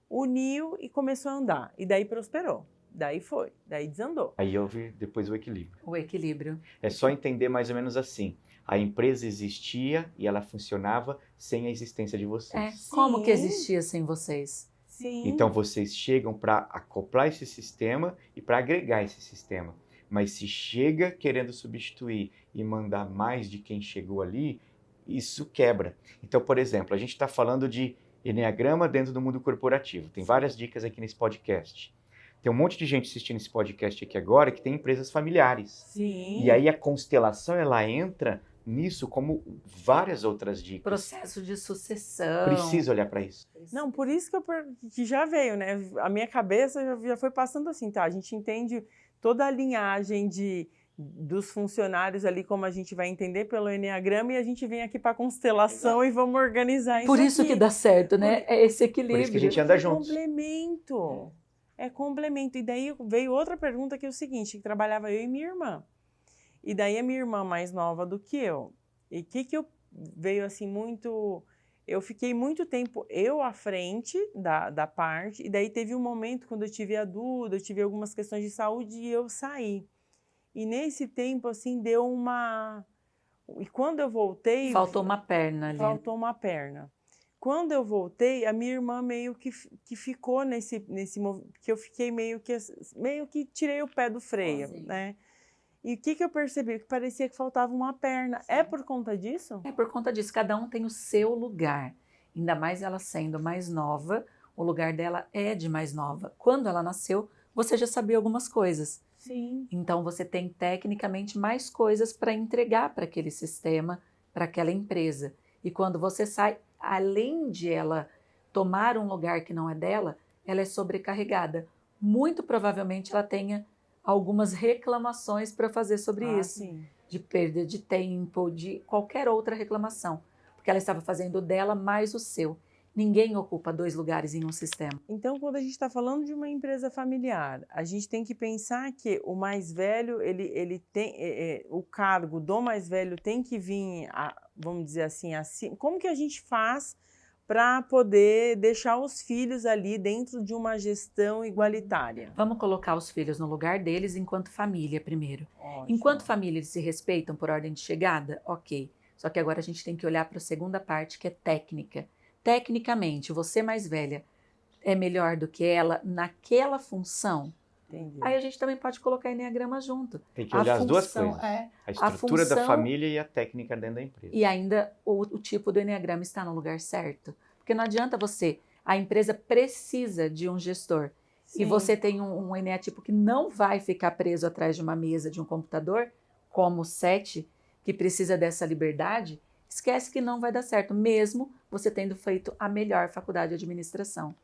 uniu e começou a andar. E daí prosperou. Daí desandou. Aí houve depois o equilíbrio. O equilíbrio. É só entender mais ou menos assim. A empresa existia e ela funcionava sem a existência de vocês. Como que existia sem vocês? Sim. Então vocês chegam para acoplar esse sistema e para agregar esse sistema. Mas se chega querendo substituir e mandar mais de quem chegou ali, isso quebra. Então, por exemplo, a gente está falando de Enneagrama dentro do mundo corporativo. Tem várias dicas aqui nesse podcast. Tem um monte de gente assistindo esse podcast aqui agora que tem empresas familiares. Sim. E aí a constelação, ela entra nisso como várias outras dicas. Processo de sucessão. Precisa olhar para isso. Não, por isso que já veio, né? A minha cabeça já foi passando assim, tá? A gente entende toda a linhagem dos funcionários ali, como a gente vai entender pelo Enneagrama, e a gente vem aqui para a constelação e vamos organizar isso. Por isso que dá certo, né? É esse equilíbrio. Por isso que a gente anda juntos. Complemento. É complemento. E daí veio outra pergunta que é o seguinte, que trabalhava eu e minha irmã. E daí a minha irmã mais nova do que eu. E o que eu veio assim muito... Eu fiquei muito tempo eu à frente da parte, e daí teve um momento quando eu tive a Duda, eu tive algumas questões de saúde e eu saí. E nesse tempo, assim, deu uma... E quando eu voltei... Faltou uma perna ali. Faltou uma perna. Quando eu voltei, a minha irmã meio que ficou nesse que eu fiquei meio que tirei o pé do freio, né? E o que eu percebi? Que parecia que faltava uma perna. Sim. É por conta disso? É por conta disso. Cada um tem o seu lugar. Ainda mais ela sendo mais nova, o lugar dela é de mais nova. Quando ela nasceu, você já sabia algumas coisas. Sim. Então você tem tecnicamente mais coisas para entregar para aquele sistema, para aquela empresa. E quando você sai, além de ela tomar um lugar que não é dela, ela é sobrecarregada. Muito provavelmente ela tenha algumas reclamações para fazer sobre isso. Sim. De perda de tempo, de qualquer outra reclamação. Porque ela estava fazendo dela mais o seu. Ninguém ocupa 2 lugares em um sistema. Então, quando a gente está falando de uma empresa familiar, a gente tem que pensar que o mais velho, ele tem o cargo do mais velho tem que vir, vamos dizer assim. Como que a gente faz para poder deixar os filhos ali dentro de uma gestão igualitária? Vamos colocar os filhos no lugar deles enquanto família primeiro. Ótimo. Enquanto família eles se respeitam por ordem de chegada? Ok. Só que agora a gente tem que olhar para a segunda parte, que é técnica. Tecnicamente, você mais velha é melhor do que ela naquela função? Entendi. Aí a gente também pode colocar enneagrama junto. Tem que olhar as duas coisas. É, A estrutura da função família e a técnica dentro da empresa. e ainda o tipo do enneagrama está no lugar certo. Porque não adianta a empresa precisa de um gestor. Sim. E você tem um eneatipo que não vai ficar preso atrás de uma mesa, de um computador, como o 7, que precisa dessa liberdade, esquece que não vai dar certo, mesmo você tendo feito a melhor faculdade de administração.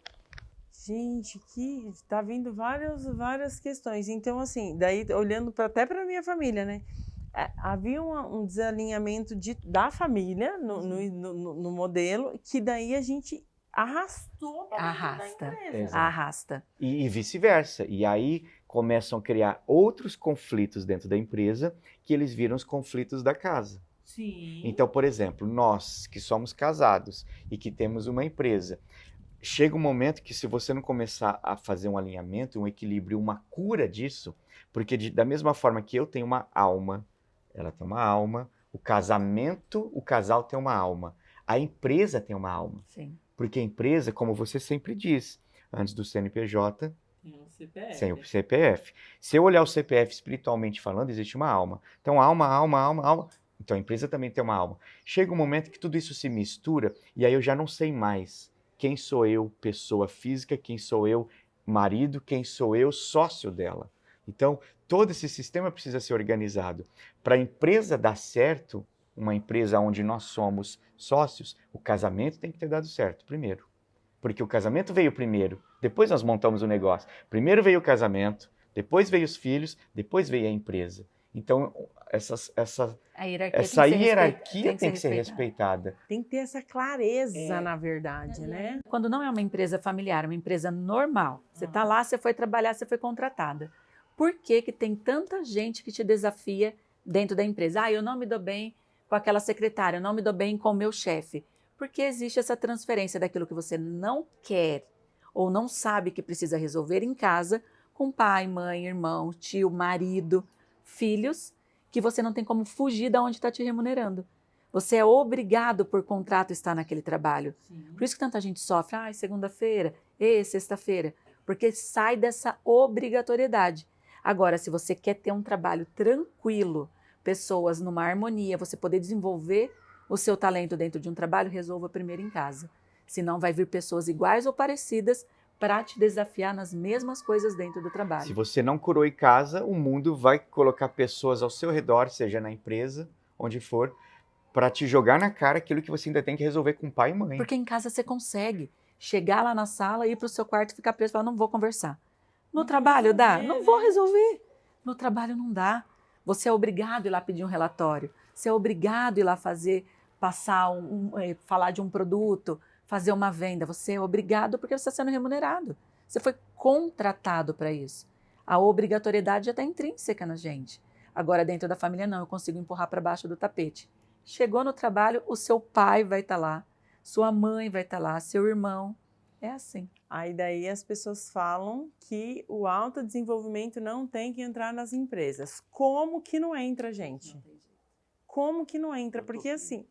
Gente, que tá vindo várias questões. Então, assim, daí olhando até para minha família, né? Havia um desalinhamento da família no modelo, que daí a gente arrastou para dentro da empresa. Exato. Arrasta. E vice-versa. E aí começam a criar outros conflitos dentro da empresa, que eles viram os conflitos da casa. Sim. Então, por exemplo, nós que somos casados e que temos uma empresa, chega um momento que se você não começar a fazer um alinhamento, um equilíbrio, uma cura disso, porque da mesma forma que eu tenho uma alma, ela tem uma alma, o casal tem uma alma, a empresa tem uma alma. Sim. Porque a empresa, como você sempre diz, antes do CNPJ, Tem um CPF. sem o CPF. Se eu olhar o CPF espiritualmente falando, existe uma alma. Então, alma. Então, a empresa também tem uma alma. Chega um momento que tudo isso se mistura e aí eu já não sei mais quem sou eu, pessoa física, quem sou eu, marido, quem sou eu, sócio dela. Então, todo esse sistema precisa ser organizado. Para a empresa dar certo, uma empresa onde nós somos sócios, o casamento tem que ter dado certo primeiro. Porque o casamento veio primeiro, depois nós montamos o negócio. Primeiro veio o casamento, depois veio os filhos, depois veio a empresa. Então, essa hierarquia tem que ser respeitada. Tem que ter essa clareza, na verdade, né? Quando não é uma empresa familiar, é uma empresa normal. Você está lá, você foi trabalhar, você foi contratada. Por que que tem tanta gente que te desafia dentro da empresa? Ah, eu não me dou bem com aquela secretária, eu não me dou bem com o meu chefe. Porque existe essa transferência daquilo que você não quer ou não sabe que precisa resolver em casa com pai, mãe, irmão, tio, marido, filhos, que você não tem como fugir de onde está te remunerando. Você é obrigado por contrato a estar naquele trabalho. Sim. Por isso que tanta gente sofre, segunda-feira, sexta-feira, porque sai dessa obrigatoriedade. Agora, se você quer ter um trabalho tranquilo, pessoas numa harmonia, você poder desenvolver o seu talento dentro de um trabalho, resolva primeiro em casa. Senão vai vir pessoas iguais ou parecidas para te desafiar nas mesmas coisas dentro do trabalho. Se você não curou em casa, o mundo vai colocar pessoas ao seu redor, seja na empresa, onde for, para te jogar na cara aquilo que você ainda tem que resolver com pai e mãe. Porque em casa você consegue chegar lá na sala, ir para o seu quarto e ficar preso e falar, não vou conversar. No trabalho dá? Não vou resolver. No trabalho não dá. Você é obrigado a ir lá pedir um relatório. Você é obrigado a ir lá falar de um produto, fazer uma venda. Você é obrigado porque você está sendo remunerado. Você foi contratado para isso. A obrigatoriedade já está intrínseca na gente. Agora, dentro da família, não. Eu consigo empurrar para baixo do tapete. Chegou no trabalho, o seu pai vai estar lá, sua mãe vai estar lá, seu irmão. É assim. Aí daí as pessoas falam que o autodesenvolvimento não tem que entrar nas empresas. Como que não entra, gente? Como que não entra? Porque assim,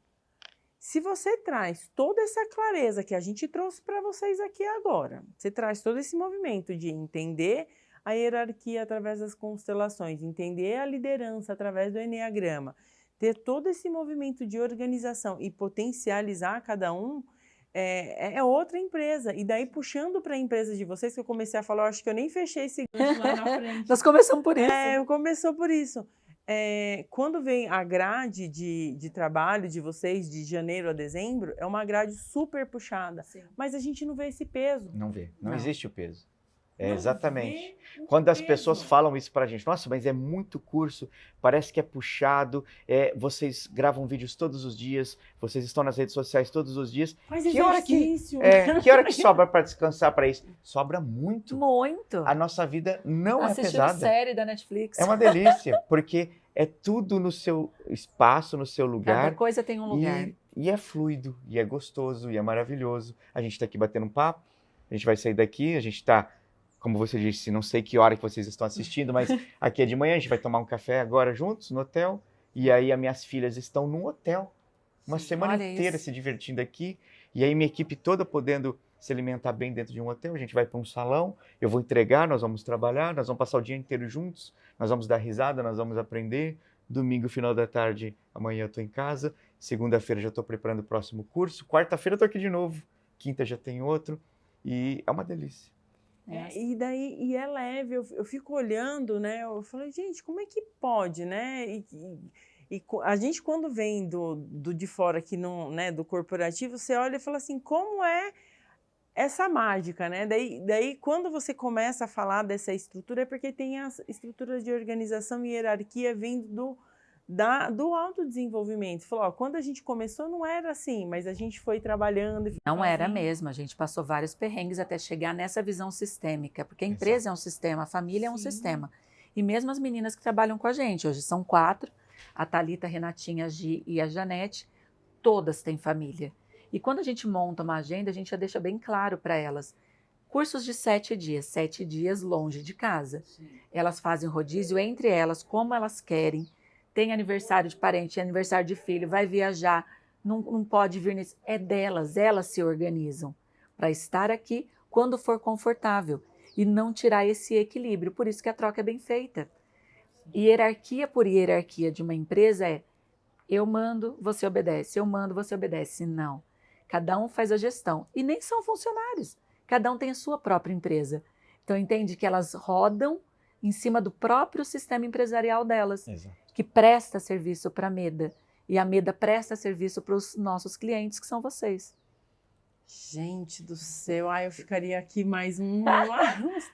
se você traz toda essa clareza que a gente trouxe para vocês aqui agora, você traz todo esse movimento de entender a hierarquia através das constelações, entender a liderança através do enneagrama, ter todo esse movimento de organização e potencializar cada um, é outra empresa. E daí, puxando para a empresa de vocês, que eu comecei a falar, eu acho que eu nem fechei esse gancho lá na frente. Nós começamos por isso. Começou por isso. Quando vem a grade de trabalho de vocês, de janeiro a dezembro, é uma grade super puxada. Sim. Mas a gente não vê esse peso. Não vê. Não existe o peso. Exatamente. Quando as pessoas falam isso pra gente, nossa, mas é muito curso, parece que é puxado, vocês gravam vídeos todos os dias, vocês estão nas redes sociais todos os dias. Faz que hora que sobra para descansar para isso? Sobra muito. Muito. A nossa vida não é pesada. Assistir série da Netflix. É uma delícia, porque é tudo no seu espaço, no seu lugar. Cada coisa tem um lugar. E é fluido, e é gostoso, e é maravilhoso. A gente está aqui batendo um papo, a gente vai sair daqui, a gente está... Como você disse, não sei que hora que vocês estão assistindo, mas aqui é de manhã, a gente vai tomar um café agora juntos no hotel. E aí as minhas filhas estão no hotel, uma semana inteira se divertindo aqui. E aí minha equipe toda podendo se alimentar bem dentro de um hotel, a gente vai para um salão, eu vou entregar, nós vamos trabalhar, nós vamos passar o dia inteiro juntos, nós vamos dar risada, nós vamos aprender. Domingo, final da tarde, amanhã eu estou em casa. Segunda-feira já estou preparando o próximo curso. Quarta-feira eu estou aqui de novo. Quinta já tem outro. E é uma delícia. E é leve, eu fico olhando, né? Eu falei, gente, como é que pode, né? E a gente, quando vem do de fora aqui, né, do corporativo, você olha e fala assim, como é essa mágica, né? Daí, quando você começa a falar dessa estrutura, é porque tem as estruturas de organização e hierarquia vindo do autodesenvolvimento. Falou, ó, quando a gente começou não era assim, mas a gente foi trabalhando. Não era mesmo, a gente passou vários perrengues até chegar nessa visão sistêmica, porque a empresa é um sistema, a família é um sistema. E mesmo as meninas que trabalham com a gente, hoje são 4, a Thalita, a Renatinha, a Gi e a Janete, todas têm família. E quando a gente monta uma agenda, a gente já deixa bem claro para elas. Cursos de 7 dias, 7 dias longe de casa. Sim. Elas fazem rodízio entre elas, como elas querem. Tem aniversário de parente, aniversário de filho, vai viajar, não pode vir nisso. É delas, elas se organizam para estar aqui quando for confortável e não tirar esse equilíbrio. Por isso que a troca é bem feita. Hierarquia por hierarquia de uma empresa é eu mando, você obedece, eu mando, você obedece. Não. Cada um faz a gestão. E nem são funcionários. Cada um tem a sua própria empresa. Então, entende que elas rodam em cima do próprio sistema empresarial delas. Exato. Que presta serviço para a Meda. E a Meda presta serviço para os nossos clientes, que são vocês. Gente do céu, eu ficaria aqui mais uns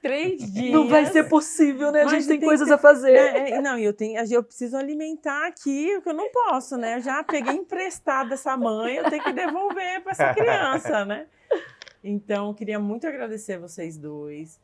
3 dias. Não vai ser possível, né? A gente tem coisas a fazer. Não, eu preciso alimentar aqui, o que eu não posso, né? Eu já peguei emprestado essa mãe, eu tenho que devolver para essa criança, né? Então, eu queria muito agradecer vocês dois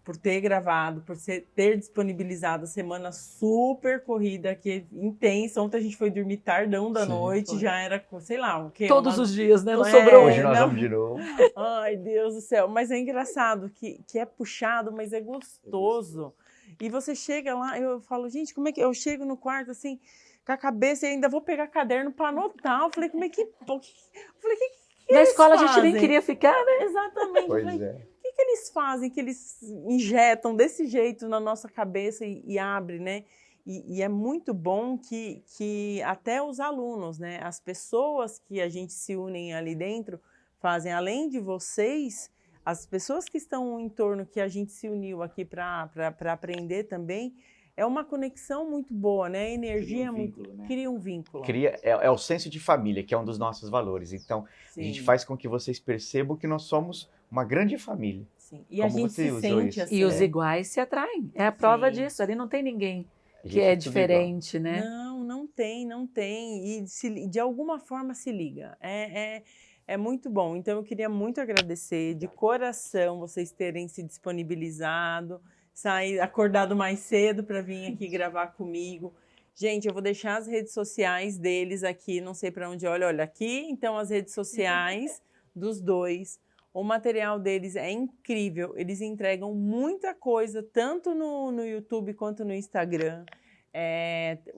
por ter gravado, por ter disponibilizado a semana super corrida, que intensa. Ontem a gente foi dormir tardão da noite, foi. Já era, sei lá, o quê? Todos os dias, né? Não sobrou. Hoje nós vamos de novo. Ai, Deus do céu. Mas é engraçado que é puxado, mas é gostoso. E você chega lá, eu falo, gente, como é que... Eu chego no quarto, assim, com a cabeça e ainda vou pegar caderno para anotar. Eu falei, como é que... Eu falei, que na escola fazem? A gente nem queria ficar, né? Exatamente. Pois falei, é. O que eles fazem, que eles injetam desse jeito na nossa cabeça e abre, né? E é muito bom que até os alunos, né? As pessoas que a gente se unem ali dentro fazem, além de vocês, as pessoas que estão em torno, que a gente se uniu aqui para aprender também, é uma conexão muito boa, né? A energia cria um vínculo. É o senso de família, que é um dos nossos valores. Então, a gente faz com que vocês percebam que nós somos uma grande família. Sim. E a gente se sente assim. E os iguais se atraem. É a prova disso. Ali não tem ninguém que é diferente, né? Não tem. E de alguma forma se liga. É muito bom. Então, eu queria muito agradecer de coração vocês terem se disponibilizado, acordado mais cedo para vir aqui gravar comigo. Gente, eu vou deixar as redes sociais deles aqui, não sei para onde olha aqui. Então, as redes sociais dos dois. O material deles é incrível, eles entregam muita coisa, tanto no YouTube quanto no Instagram.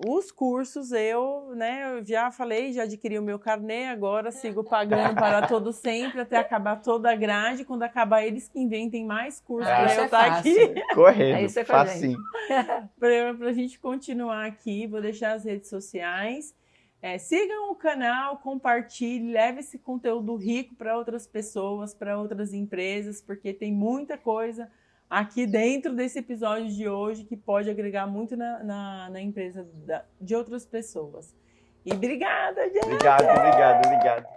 Os cursos, eu já falei, já adquiri o meu carnê, agora sigo pagando para todo sempre, até acabar toda a grade. Quando acabar, eles que inventem mais cursos para eu estar aqui. Correndo, facinho. Para a gente continuar aqui, vou deixar as redes sociais. Sigam o canal, compartilhe, leve esse conteúdo rico para outras pessoas, para outras empresas, porque tem muita coisa aqui dentro desse episódio de hoje que pode agregar muito na empresa de outras pessoas. E obrigada, gente! Obrigado.